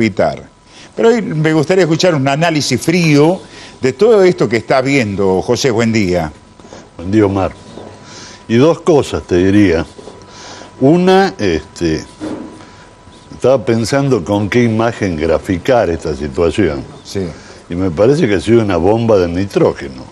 evitar. Pero hoy me gustaría escuchar un análisis frío de todo esto que está viendo José. Buen día. Buen día, Omar. Y dos cosas te diría. Una, estaba pensando con qué imagen graficar esta situación. Sí. Y me parece que ha sido una bomba de nitrógeno,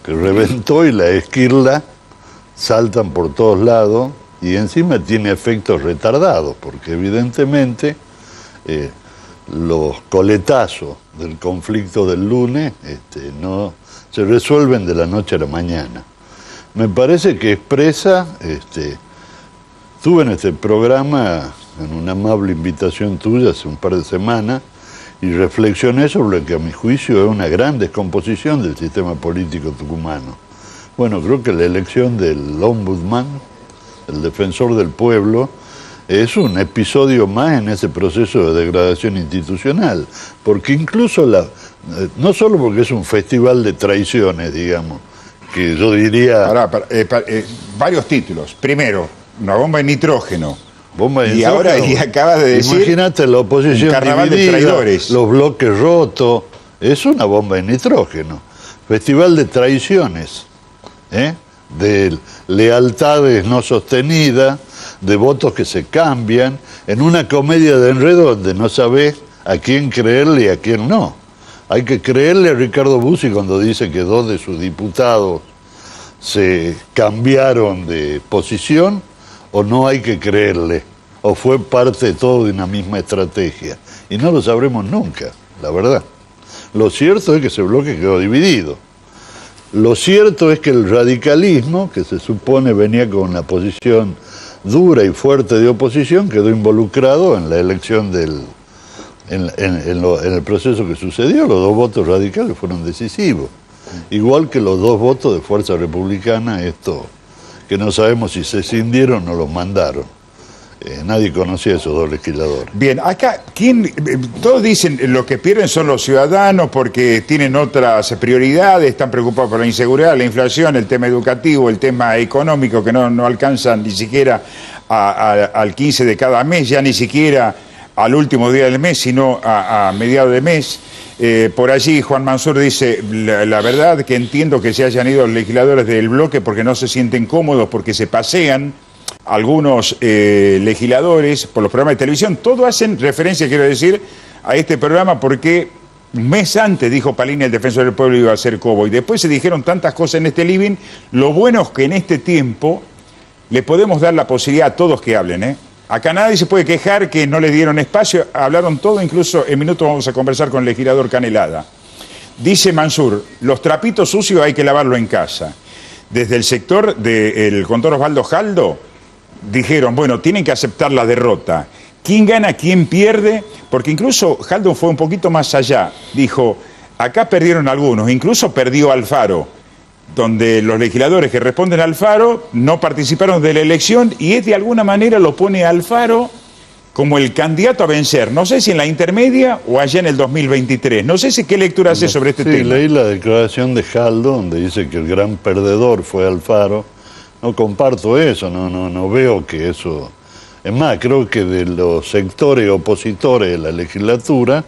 que reventó y la esquirla saltan por todos lados y encima tiene efectos retardados, porque evidentemente los coletazos del conflicto del lunes no se resuelven de la noche a la mañana. Me parece que expresa, estuve en este programa en una amable invitación tuya hace un par de semanas y reflexioné sobre lo que a mi juicio es una gran descomposición del sistema político tucumano. Bueno, creo que la elección del ombudsman, el defensor del pueblo, es un episodio más en ese proceso de degradación institucional, porque incluso no solo porque es un festival de traiciones, digamos, que yo diría... varios títulos. Primero, una bomba de nitrógeno. Y ahora acaba de decir... Imagínate la oposición un carnaval dividida, de traidores. los bloques rotos. Es una bomba de nitrógeno. Festival de traiciones, de lealtades no sostenidas, de votos que se cambian, en una comedia de enredo donde no sabés a quién creerle y a quién no. Hay que creerle a Ricardo Bussi cuando dice que 2 de sus diputados se cambiaron de posición, o no hay que creerle, o fue parte de todo de una misma estrategia. Y no lo sabremos nunca, la verdad. Lo cierto es que ese bloque quedó dividido. Lo cierto es que el radicalismo, que se supone venía con una posición dura y fuerte de oposición, quedó involucrado en la elección en el proceso que sucedió. Los 2 votos radicales fueron decisivos. Igual que los 2 votos de Fuerza Republicana, que no sabemos si se cindieron o los mandaron. Nadie conocía a esos 2 legisladores. Bien, acá, todos dicen lo que pierden son los ciudadanos porque tienen otras prioridades, están preocupados por la inseguridad, la inflación, el tema educativo, el tema económico, que no alcanzan ni siquiera al 15 de cada mes, ya ni siquiera al último día del mes, sino a mediados de mes. Por allí Juan Mansur dice, la verdad que entiendo que se hayan ido los legisladores del bloque porque no se sienten cómodos, porque se pasean algunos legisladores por los programas de televisión. Todos hacen referencia, quiero decir, a este programa porque un mes antes dijo Palini, el defensor del pueblo, iba a ser Cobo. Y después se dijeron tantas cosas en este living. Lo bueno es que en este tiempo le podemos dar la posibilidad a todos que hablen, Acá nadie se puede quejar que no le dieron espacio, hablaron todo, incluso en minutos vamos a conversar con el legislador Canelada. Dice Mansur, los trapitos sucios hay que lavarlo en casa. Desde el sector del contor Osvaldo Jaldo dijeron, bueno, tienen que aceptar la derrota. ¿Quién gana, quién pierde? Porque incluso Jaldo fue un poquito más allá. Dijo, acá perdieron algunos, incluso perdió Alfaro, donde los legisladores que responden a Alfaro no participaron de la elección y de alguna manera lo pone a Alfaro como el candidato a vencer. No sé si en la intermedia o allá en el 2023. No sé si qué lectura hace sobre este tema. Sí, leí la declaración de Jaldo, donde dice que el gran perdedor fue Alfaro. No comparto eso, no veo que eso... Es más, creo que de los sectores opositores de la legislatura,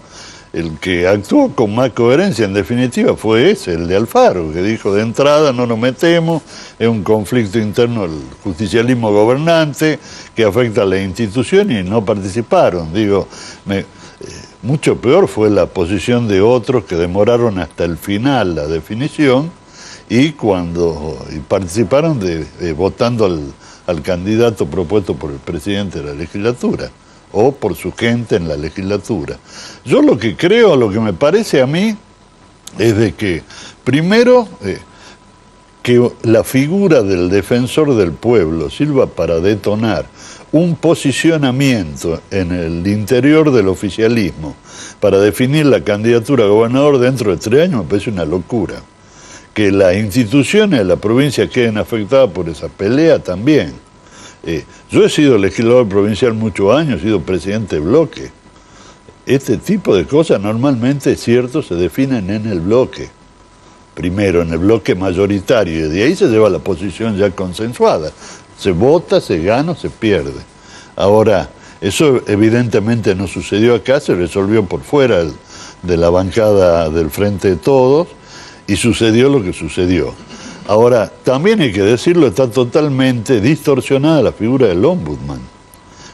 el que actuó con más coherencia, en definitiva, fue el de Alfaro, que dijo de entrada no nos metemos, es un conflicto interno del justicialismo gobernante que afecta a la institución y no participaron. Digo, mucho peor fue la posición de otros que demoraron hasta el final la definición y participaron votando al candidato propuesto por el presidente de la legislatura o por su gente en la legislatura. Yo lo que creo, lo que me parece a mí, es de que, primero, que la figura del defensor del pueblo sirva para detonar un posicionamiento en el interior del oficialismo para definir la candidatura a gobernador dentro de 3 años me parece una locura. Que las instituciones de la provincia queden afectadas por esa pelea también. Yo he sido legislador provincial muchos años, he sido presidente de bloque. Este tipo de cosas normalmente, es cierto, se definen en el bloque. Primero, en el bloque mayoritario, y de ahí se lleva la posición ya consensuada. Se vota, se gana, se pierde. Ahora, Eso evidentemente no sucedió acá, se resolvió por fuera de la bancada del Frente de Todos y sucedió lo que sucedió. Ahora, también hay que decirlo, está totalmente distorsionada la figura del ombudsman.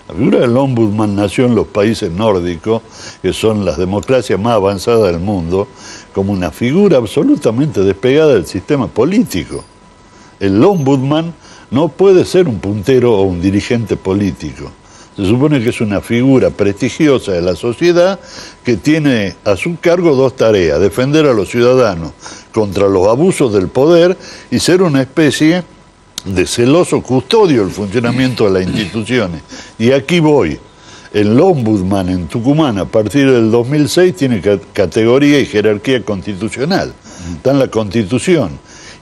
La figura del ombudsman nació en los países nórdicos, que son las democracias más avanzadas del mundo, como una figura absolutamente despegada del sistema político. El ombudsman no puede ser un puntero o un dirigente político. Se supone que es una figura prestigiosa de la sociedad que tiene a su cargo dos tareas: defender a los ciudadanos contra los abusos del poder y ser una especie de celoso custodio del funcionamiento de las instituciones. Y aquí voy. El ombudsman en Tucumán, a partir del 2006, tiene categoría y jerarquía constitucional. Está en la Constitución.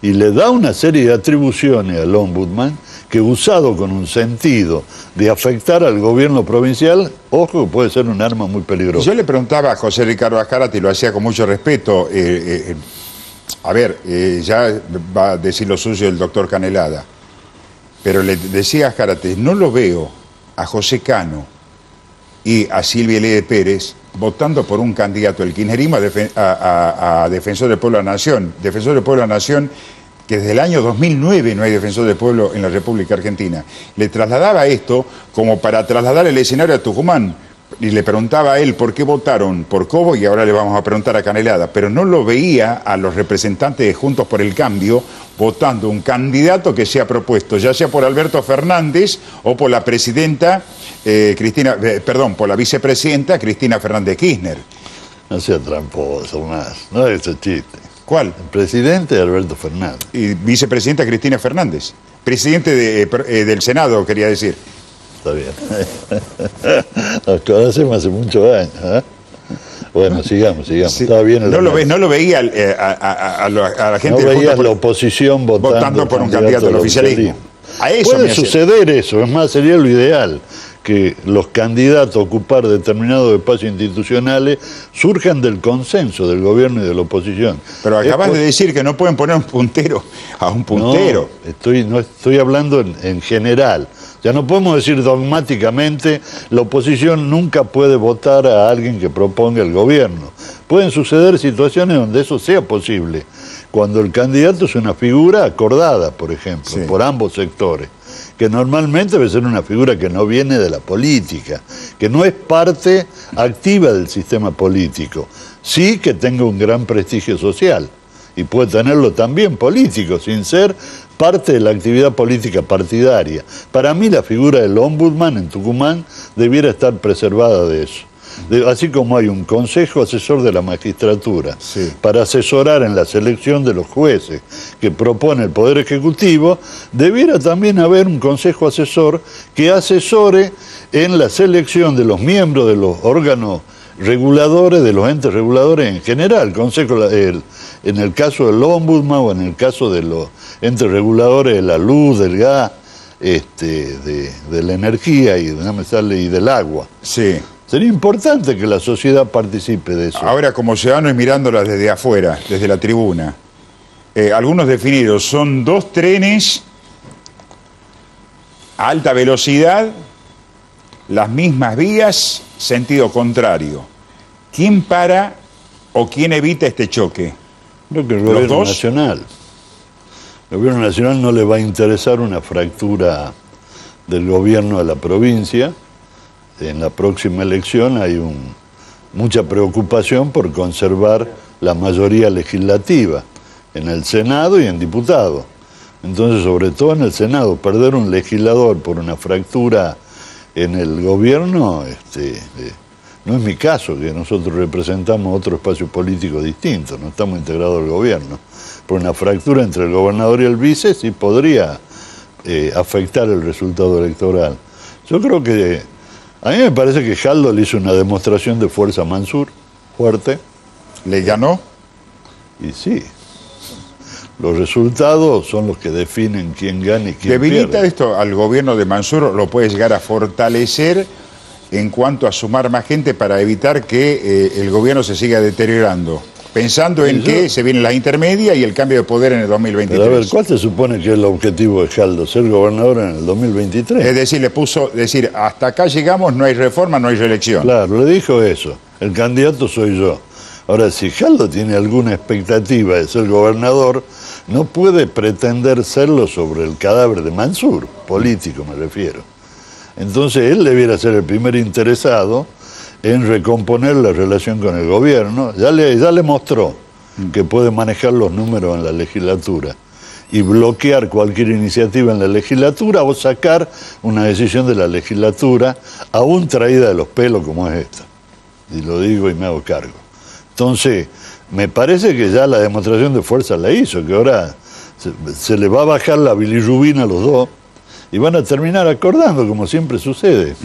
Y le da una serie de atribuciones al ombudsman que, usado con un sentido de afectar al gobierno provincial, ojo, que puede ser un arma muy peligrosa. Yo le preguntaba a José Ricardo Azcárate, y lo hacía con mucho respeto, ya va a decir lo suyo el doctor Canelada, pero le decía a Azcárate, no lo veo a José Cano y a Silvia Lede Pérez votando por un candidato del kirchnerismo a Defensor del Pueblo de la Nación. Defensor del Pueblo de la Nación, que desde el año 2009 no hay defensor del pueblo en la República Argentina. Le trasladaba esto como para trasladar el escenario a Tucumán. Y le preguntaba a él por qué votaron por Cobo, y ahora le vamos a preguntar a Canelada, pero no lo veía a los representantes de Juntos por el Cambio votando un candidato que sea propuesto, ya sea por Alberto Fernández o por la presidenta por la vicepresidenta Cristina Fernández Kirchner. No sea tramposo más, no es ese chiste. ¿Cuál? El presidente Alberto Fernández. Y vicepresidenta Cristina Fernández. Presidente del Senado, quería decir. Está bien. Nos conocemos hace muchos años. ¿Eh? Bueno, sigamos. Sí. Estaba bien no lo veía a la gente. No veías la oposición votando por un candidato del oficialismo. A eso puede suceder eso, es más, sería lo ideal, que los candidatos a ocupar determinados espacios institucionales surjan del consenso del gobierno y de la oposición. Pero acabas de decir que no pueden poner un puntero a un puntero. No estoy hablando en general. Ya no podemos decir dogmáticamente la oposición nunca puede votar a alguien que proponga el gobierno. Pueden suceder situaciones donde eso sea posible, cuando el candidato es una figura acordada, por ejemplo, sí, por ambos sectores, que normalmente debe ser una figura que no viene de la política, que no es parte activa del sistema político, sí que tenga un gran prestigio social, y puede tenerlo también político, sin ser parte de la actividad política partidaria. Para mí la figura del ombudsman en Tucumán debiera estar preservada de eso. Así como hay un consejo asesor de la magistratura, sí, para asesorar en la selección de los jueces que propone el Poder Ejecutivo, debiera también haber un consejo asesor que asesore en la selección de los miembros de los órganos reguladores, de los entes reguladores en general. En el caso del ombudsman o en el caso de los entes reguladores de la luz, del gas, de la energía y del agua. Sí. Sería importante que la sociedad participe de eso. Ahora, como ciudadano y mirándola desde afuera, desde la tribuna, algunos definidos son dos trenes a alta velocidad, las mismas vías, sentido contrario. ¿Quién para o quién evita este choque? Creo que el gobierno nacional. El gobierno nacional no le va a interesar una fractura del gobierno de la provincia. En la próxima elección hay mucha preocupación por conservar la mayoría legislativa en el Senado y en diputados. Entonces, sobre todo en el Senado, perder un legislador por una fractura en el gobierno, no es mi caso, que nosotros representamos otro espacio político distinto, no estamos integrados al gobierno. Por una fractura entre el gobernador y el vice sí podría afectar el resultado electoral. Yo creo que, a mí me parece que Jaldo le hizo una demostración de fuerza a Mansur, fuerte. ¿Le ganó? Y sí. Los resultados son los que definen quién gana y quién ¿Debilita pierde. esto al gobierno de Mansur o lo puede llegar a fortalecer en cuanto a sumar más gente para evitar que el gobierno se siga deteriorando? pensando en que se vienen las intermedias y el cambio de poder en el 2023. Pero a ver, ¿cuál se supone que es el objetivo de Jaldo? ¿Ser gobernador en el 2023? Es decir, le puso, hasta acá llegamos, no hay reforma, no hay reelección. Claro, le dijo eso. El candidato soy yo. Ahora, si Jaldo tiene alguna expectativa de ser gobernador, no puede pretender serlo sobre el cadáver de Mansur, político me refiero. Entonces él debiera ser el primer interesado en recomponer la relación con el gobierno. Ya le mostró que puede manejar los números en la legislatura y bloquear cualquier iniciativa en la legislatura o sacar una decisión de la legislatura, aún traída de los pelos como es esta. Y lo digo y me hago cargo. Entonces, me parece que ya la demostración de fuerza la hizo, que ahora se le va a bajar la bilirrubina a los dos y van a terminar acordando, como siempre sucede.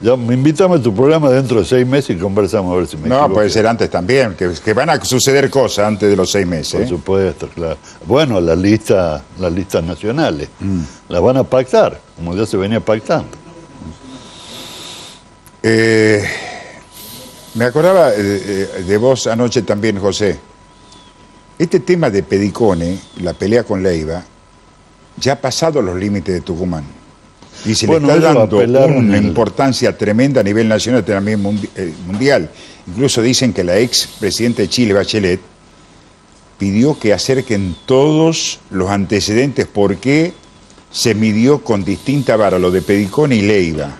Ya invítame a tu programa dentro de 6 meses y conversamos a ver si me equivoco. No, puede ser antes también, que van a suceder cosas antes de los 6 meses. Por supuesto, claro. Bueno, las listas nacionales las van a pactar, como ya se venía pactando. Me acordaba de vos anoche también, José. Este tema de Pedicone, la pelea con Leiva, ya ha pasado los límites de Tucumán. Y se le está dando una importancia tremenda a nivel nacional y también mundial. Incluso dicen que la ex presidenta de Chile, Bachelet, pidió que acerquen todos los antecedentes por qué se midió con distinta vara lo de Pedicone y Leiva.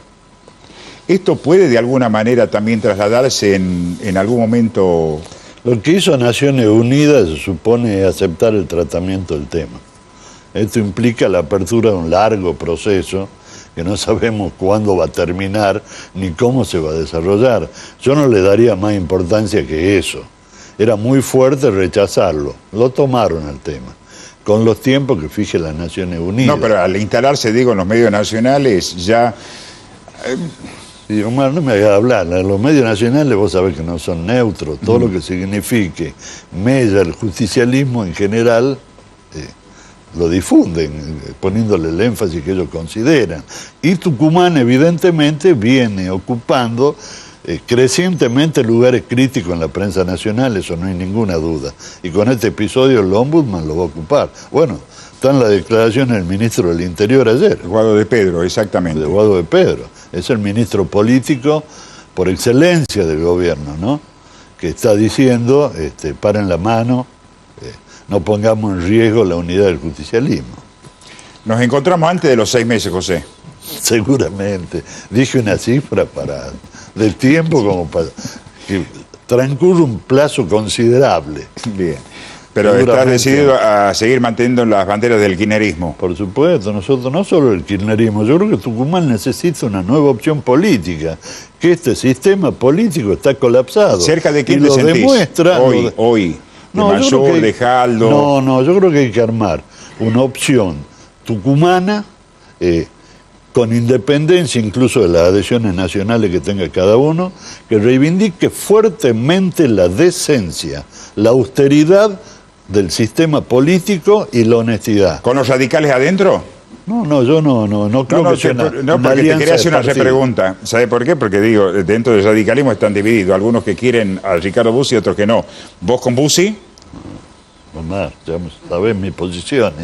¿Esto puede de alguna manera también trasladarse en algún momento? Lo que hizo Naciones Unidas se supone aceptar el tratamiento del tema. Esto implica la apertura de un largo proceso que no sabemos cuándo va a terminar ni cómo se va a desarrollar. Yo no le daría más importancia que eso. Era muy fuerte rechazarlo. Lo tomaron al tema, con los tiempos que fije las Naciones Unidas. No, pero al instalarse, digo, en los medios nacionales ya... Y Omar, no me hagas hablar, los medios nacionales vos sabés que no son neutros, todo lo que signifique mella el justicialismo en general lo difunden, poniéndole el énfasis que ellos consideran. Y Tucumán evidentemente viene ocupando crecientemente lugares críticos en la prensa nacional, eso no hay ninguna duda. Y con este episodio el Ombudsman lo va a ocupar. Bueno, está en la declaración del ministro del Interior ayer. Guado de Pedro, exactamente. De Guado de Pedro. Es el ministro político por excelencia del gobierno, ¿no? Que está diciendo, paren la mano, no pongamos en riesgo la unidad del justicialismo. Nos encontramos antes de los 6 meses, José. Seguramente. Dije una cifra del tiempo como para que transcurra un plazo considerable. Bien. Pero estás decidido a seguir manteniendo las banderas del kirchnerismo. Por supuesto, nosotros no solo el kirchnerismo, yo creo que Tucumán necesita una nueva opción política, que este sistema político está colapsado. ¿Cerca de quién te sentís? Demuestra, hoy, de Mansur, de Jaldo. No, yo creo que hay que armar una opción tucumana, con independencia incluso de las adhesiones nacionales que tenga cada uno, que reivindique fuertemente la decencia, la austeridad del sistema político y la honestidad. ¿Con los radicales adentro? No, yo no creo que sea una porque te quería hacer una partido. repregunta. ¿Sabe por qué? Porque digo, dentro del radicalismo están divididos. Algunos que quieren a Ricardo Bussi y otros que no. ¿Vos con Bussi? Omar, ya sabés mi posición.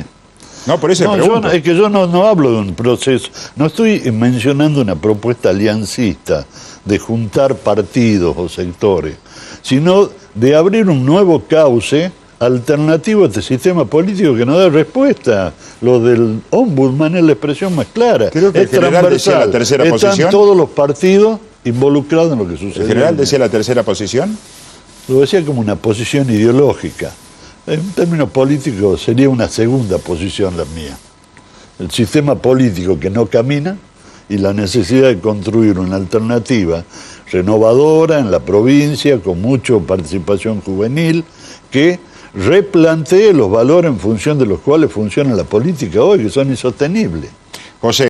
No, por eso pregunto. Es que yo no hablo de un proceso. No estoy mencionando una propuesta aliancista de juntar partidos o sectores, sino de abrir un nuevo cauce alternativo a este sistema político que no da respuesta. Lo del Ombudsman es la expresión más clara. Creo que el general decía la tercera posición. Están todos los partidos involucrados en lo que sucede. ¿El general decía la tercera posición? Lo decía como una posición ideológica. En términos políticos sería una segunda posición la mía. El sistema político que no camina y la necesidad de construir una alternativa renovadora en la provincia, con mucha participación juvenil, que replantee los valores en función de los cuales funciona la política hoy, que son insostenibles. José.